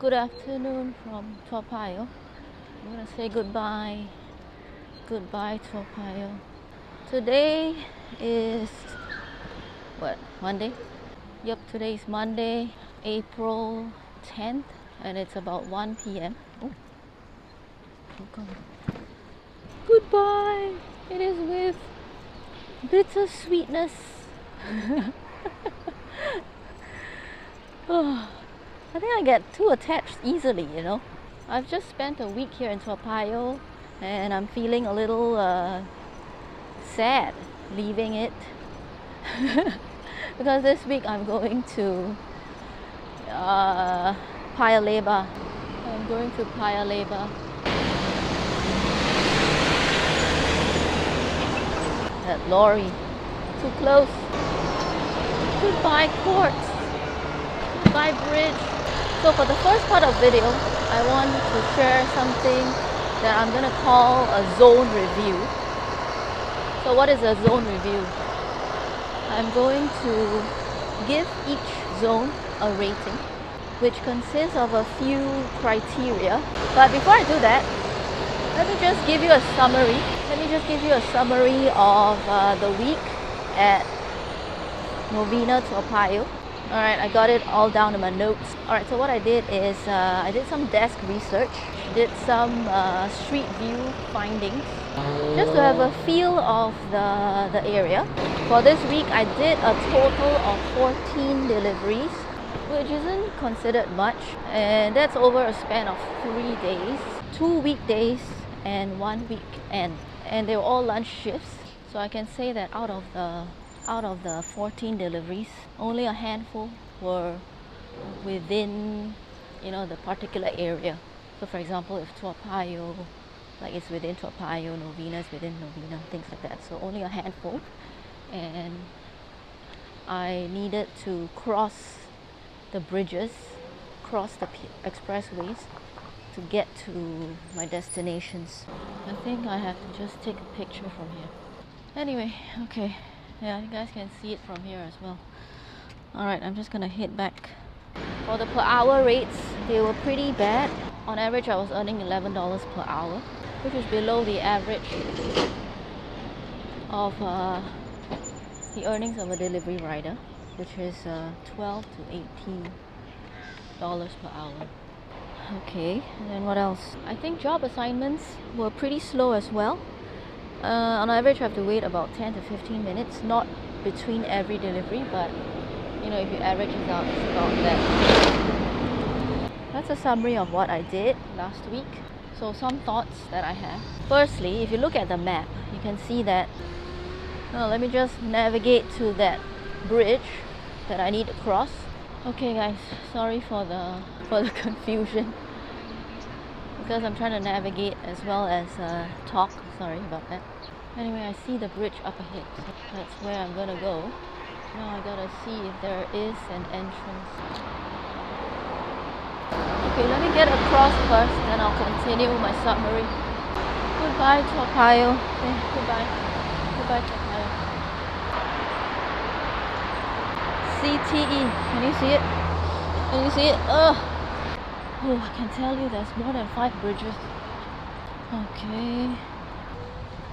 Good afternoon from Toa Payoh. I'm gonna say goodbye. Goodbye, Toa Payoh. Today is what? Monday? Yep, today is Monday, April 10th, and it's about 1 p.m. Oh, goodbye. It is with bitter sweetness. Oh, I think I get too attached easily, you know. I've just spent a week here in Toa Payoh and I'm feeling a little sad leaving it because this week I'm going to Paya Lebar. I'm going to Paya Lebar. That lorry, too close. Goodbye courts. Goodbye bridge. So for the first part of video, I want to share something that I'm gonna call a zone review. So what is a zone review? I'm going to give each zone a rating, which consists of a few criteria. But before I do that, let me just give you a summary. Let me just give you a summary of the week at Novena-Toa Payoh. Alright, I got it all down in my notes. Alright, so what I did is I did some desk research, did some street view findings, just to have a feel of the area. For this week, I did a total of 14 deliveries, which isn't considered much, and that's over a span of 3 days, 2 weekdays and 1 weekend, and they were all lunch shifts. So I can say that out of the 14 deliveries, only a handful were within, you know, the particular area. So for example, if Toa Payoh, like it's within Toa Payoh, Novena is within Novena, things like that. So only a handful, and I needed to cross the bridges, cross the expressways to get to my destinations. I think I have to just take a picture from here. Anyway, okay. Yeah, you guys can see it from here as well. Alright, I'm just gonna head back. For the per hour rates, they were pretty bad. On average, I was earning $11 per hour, which is below the average of the earnings of a delivery rider, which is $12 to $18 per hour. Okay, and then what else? I think job assignments were pretty slow as well. On average, I have to wait about 10 to 15 minutes, not between every delivery, but you know, if you average it out, it's about that. That's a summary of what I did last week. So some thoughts that I have. Firstly, if you look at the map, you can see that, let me just navigate to that bridge that I need to cross. Okay guys, sorry for the confusion, because I'm trying to navigate as well as talk. Sorry about that. Anyway, I see the bridge up ahead, so that's where I'm gonna go. Now I gotta see if there is an entrance. Okay, let me get across first, then I'll continue my summary. Goodbye, Toa Payoh. Okay, goodbye. Goodbye, Toa Payoh. CTE. Can you see it? Can you see it? Oh, I can tell you there's more than 5 bridges. Okay.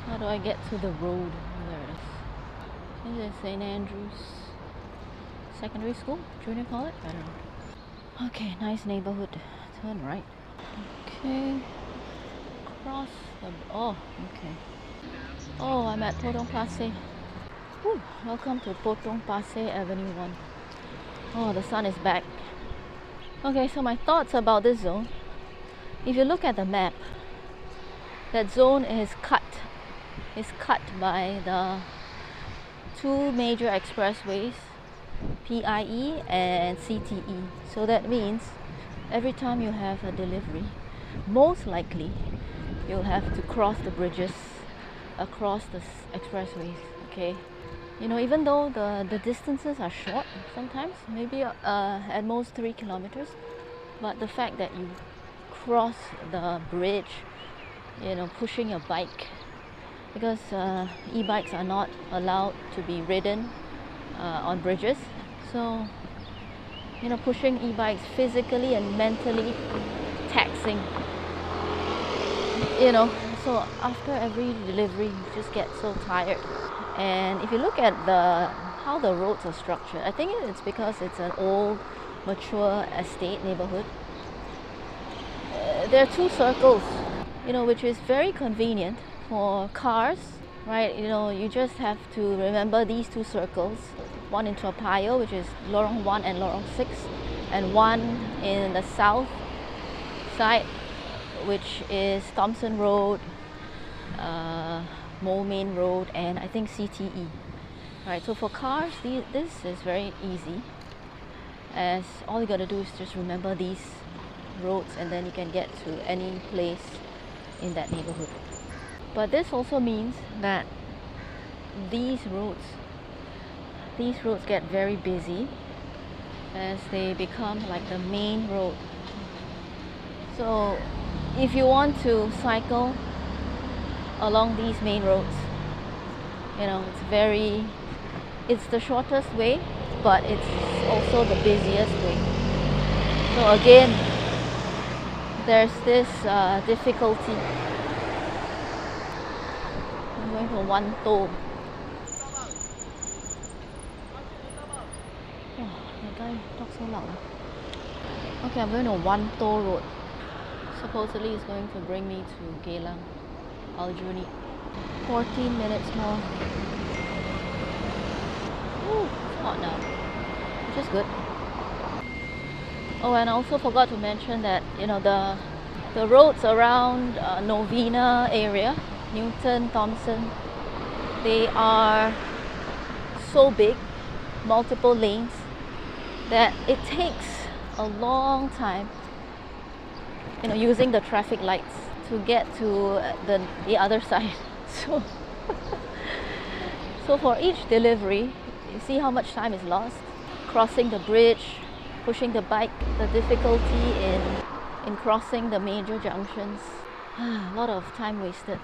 How do I get to the road? There it is. This is St. Andrew's Secondary School? Junior College? I don't know. Okay, nice neighborhood. Turn right. Okay. Cross the... Oh, okay. Oh, I'm at Potong Pasir. Whew. Welcome to Potong Pasir Avenue 1. Oh, the sun is back. Okay, so my thoughts about this zone. If you look at the map, that zone is cut by the 2 major expressways, PIE and CTE. So that means every time you have a delivery, most likely you'll have to cross the bridges across the expressways. Okay, you know, even though the distances are short, sometimes maybe at most 3 kilometers, but the fact that you cross the bridge, you know, pushing your bike, because e-bikes are not allowed to be ridden on bridges. So You know, pushing e-bikes physically and mentally taxing. You know, so after every delivery, you just get so tired. And if you look at how the roads are structured, I think it's because it's an old, mature estate neighborhood. There are two circles, you know, which is very convenient for cars, right? You know, you just have to remember these two circles, one in Toa Payoh, which is Lorong 1 and Lorong 6, and one in the south side, which is Thompson Road, Main Road, and I think CTE. Right, so for cars, this is very easy, as all you gotta do is just remember these roads and then you can get to any place in that neighborhood. But this also means that these roads get very busy as they become like the main road. So if you want to cycle along these main roads, you know, it's the shortest way, but it's also the busiest way. So again, there's this difficulty. I'm going to one toll. Oh, the guy talks so loud. Okay, I'm going to one toll road. Supposedly it's going to bring me to Geylang, Aljunied. 14 minutes more. Ooh, it's hot now, which is good. Oh, and I also forgot to mention that, you know, the roads around Novena area, Newton, Thompson, they are so big, multiple lanes, that it takes a long time, you know, using the traffic lights to get to the other side. So for each delivery, you see how much time is lost crossing the bridge, pushing the bike, the difficulty in crossing the major junctions. A lot of time wasted.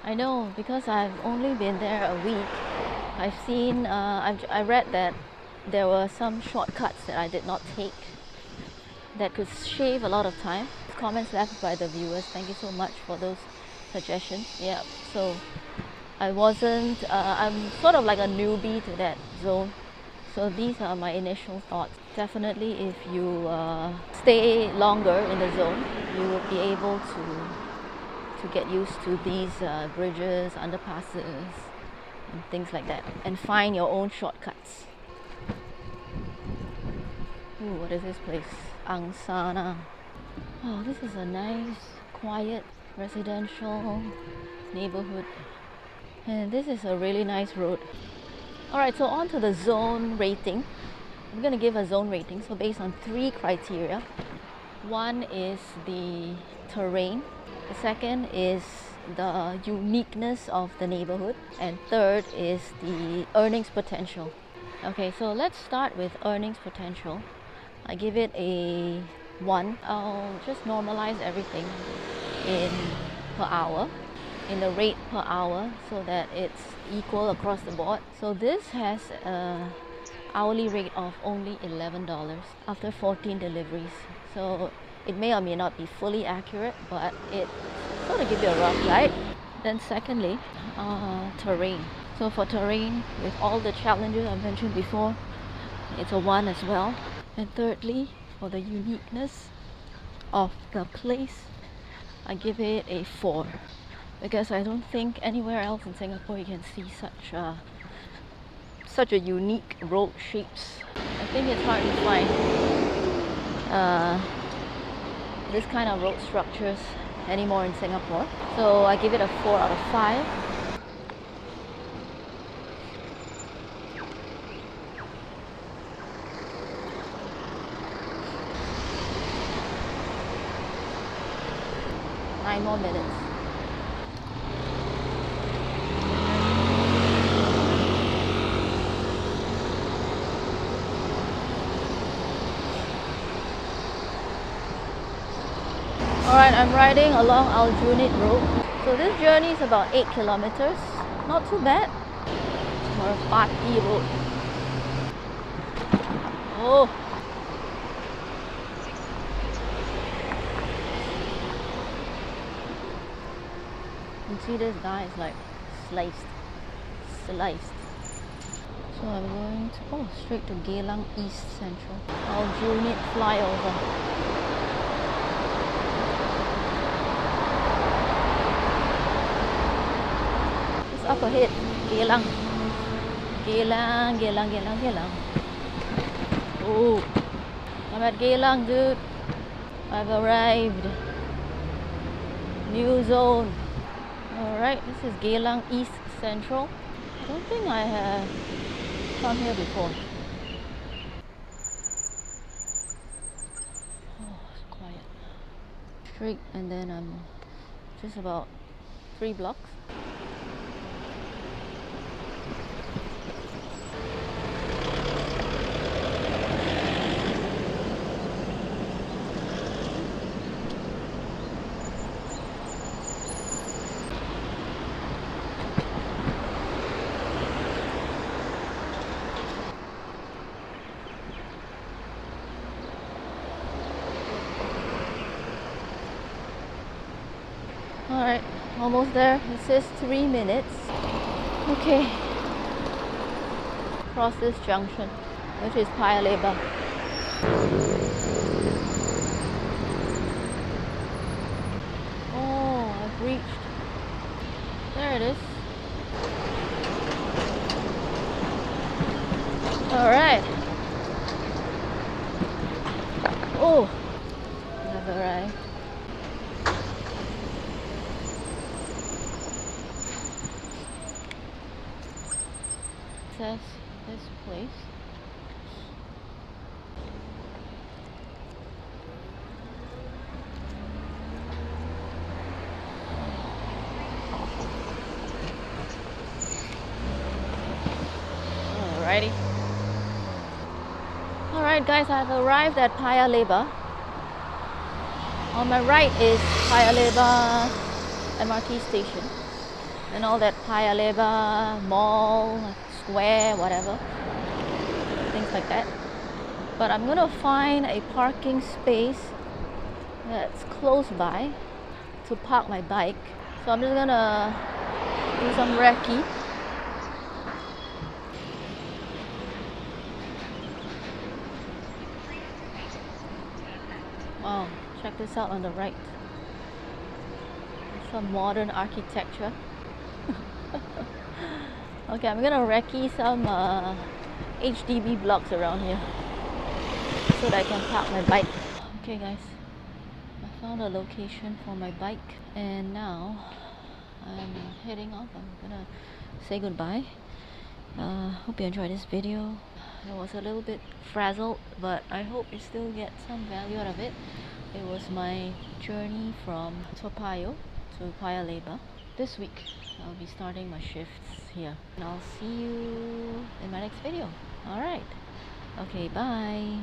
I know, because I've only been there a week. I've seen, I read that there were some shortcuts that I did not take that could shave a lot of time. Comments left by the viewers, thank you so much for those suggestions. Yeah, so I wasn't, I'm sort of like a newbie to that zone. So these are my initial thoughts. Definitely if you stay longer in the zone, you will be able to get used to these bridges, underpasses, and things like that, and find your own shortcuts. Ooh, what is this place? Angsana. Oh, this is a nice, quiet, residential neighborhood. And this is a really nice road. Alright, so on to the zone rating. I'm going to give a zone rating, so based on 3 criteria. One is the terrain. The second is the uniqueness of the neighborhood. And third is the earnings potential. Okay, so let's start with earnings potential. I give it a 1. I'll just normalize everything in per hour, in the rate per hour, so that it's equal across the board. So this has a hourly rate of only $11 after 14 deliveries. So it may or may not be fully accurate, but it sort of gives you a rough guide. Then secondly, terrain. So for terrain, with all the challenges I mentioned before, it's a 1 as well. And thirdly, for the uniqueness of the place, I give it a 4, because I don't think anywhere else in Singapore you can see such a unique road shapes. I think it's hard to find this kind of road structures anymore in Singapore. So I give it a 4 out of 5. Nine more minutes. Alright, I'm riding along Aljunied Road. So this journey is about 8 kilometers. Not too bad. For a party road. Oh, can see this guy is like sliced. So I'm going to, straight to Geylang East Central. Aljunied flyover. Just up ahead, Geylang. Geylang. Oh, I'm at Geylang, dude. I've arrived. New zone. Alright, this is Geylang East Central. I don't think I have come here before. Oh, it's quiet. Straight, and then I'm just about 3 blocks. Alright, almost there. It says 3 minutes. Okay. Cross this junction, which is Paya Lebar. Oh, I've reached. There it is. Alright. Oh, I've arrived. Says this place. Alrighty. Alright guys, I've arrived at Paya Lebar. On my right is Paya Lebar MRT station and all that Paya Lebar mall, square, whatever, things like that. But I'm gonna find a parking space that's close by to park my bike. So I'm just gonna do some recce. Wow, check this out on the right. Some modern architecture. Okay, I'm gonna recce some HDB blocks around here so that I can park my bike. Okay guys, I found a location for my bike and now I'm heading off. I'm gonna say goodbye. Hope you enjoyed this video. I was a little bit frazzled, but I hope you still get some value out of it. It was my journey from Toa Payoh to Paya Lebar. This week I'll be starting my shifts here, and I'll see you in my next video. Alright, okay, bye.